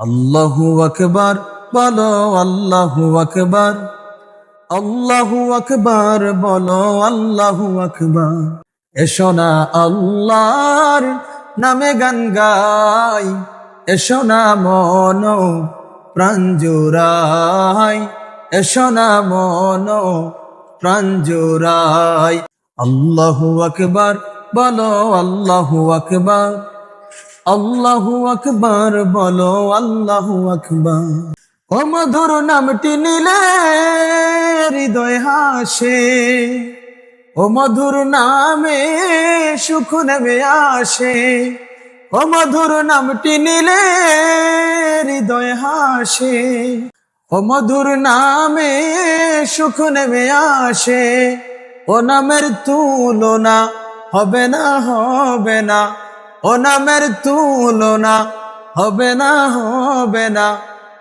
আল্লাহু আকবার বলো, আল্লাহু আকবার, আল্লাহু আকবার বলো, আল্লাহু আকবার। এসো না আল্লাহর নামে গান গাই, এসো না মন প্রাণ জুড়াই, এসো না মন প্রাণ জুড়াই। আল্লাহু আকবার বলো, আল্লাহু আকবার, আল্লাহু আকবার বলো, আল্লাহু আকবার। ও মধুর নামটি নিলে হৃদয় হাসে, ও মধুর নামে সুখ নেমে আসে। ও মধুর নামটি নিলে হৃদয় হাসে, ও মধুর নামে সুখ নেমে আসে। ও নামের তুলনা হবে না, হবে না, ও নামের তুলনা হবে না, হবে না,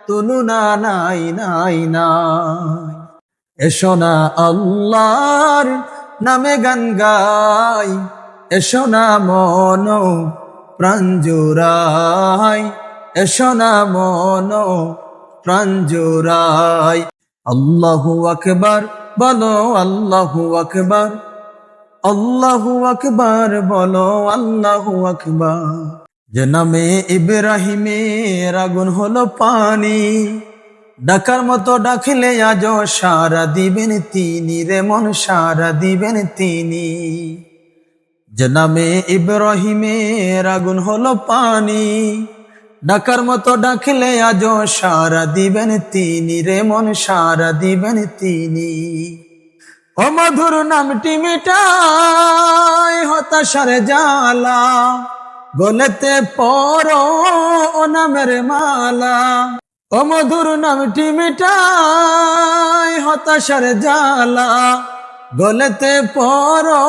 তুলনা নাই নাই নাই। এসো না আল্লাহর নামে গান গাই, এসো না মন প্রাণ জুড়াই, এসো না মন প্রাণ জুড়াই। আল্লাহু আকবার বলো, আল্লাহু আকবার, আল্লাহু আকবার বলো, আল্লাহু আকবার। যে নামে ইব্রাহিমের আগুন হলো পানি, ডাকার মতো ডাকলে আজ সারা দিবেন তিনি রে মন, সারা দিবেন তিনি। যে নামে ইব্রাহিমের আগুন হলো পানি, ডাকার মতো ডাকলে আজ সারা দিবেন তিনি রে মন, সারা দিবেন তিনি। ও মধুর নামটি মিটাই হতাশার জ্বালা, গলেতে পরো ও নামের মালা। ও মধুর নামটি মিটাই হতাশার জ্বালা, গলেতে পরো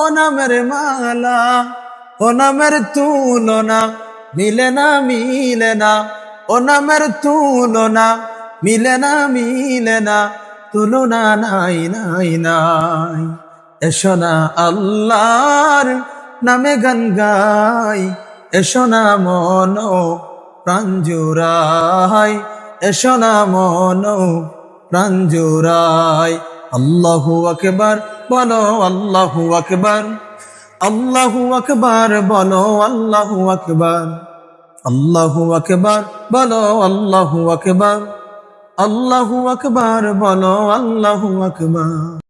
ও নামের মালা। ও নামের তুলনা মিলে না, মিলে না, ও নামের তুলনা মিলে না, মিলে না, তুলনা নাই নাই নাই। এসো না আল্লাহর নামে গান গাই, এসো না মন প্রাণ জুড়াই, এসো না মন প্রাণ জুড়াই। আল্লাহু আকবার বলো, আল্লাহু আকবার, আল্লাহু আকবার বলো, আল্লাহু আকবার, আল্লাহু আকবার বলো, আল্লাহু আকবার, আল্লাহু আকবার বলো, আল্লাহু আকবার।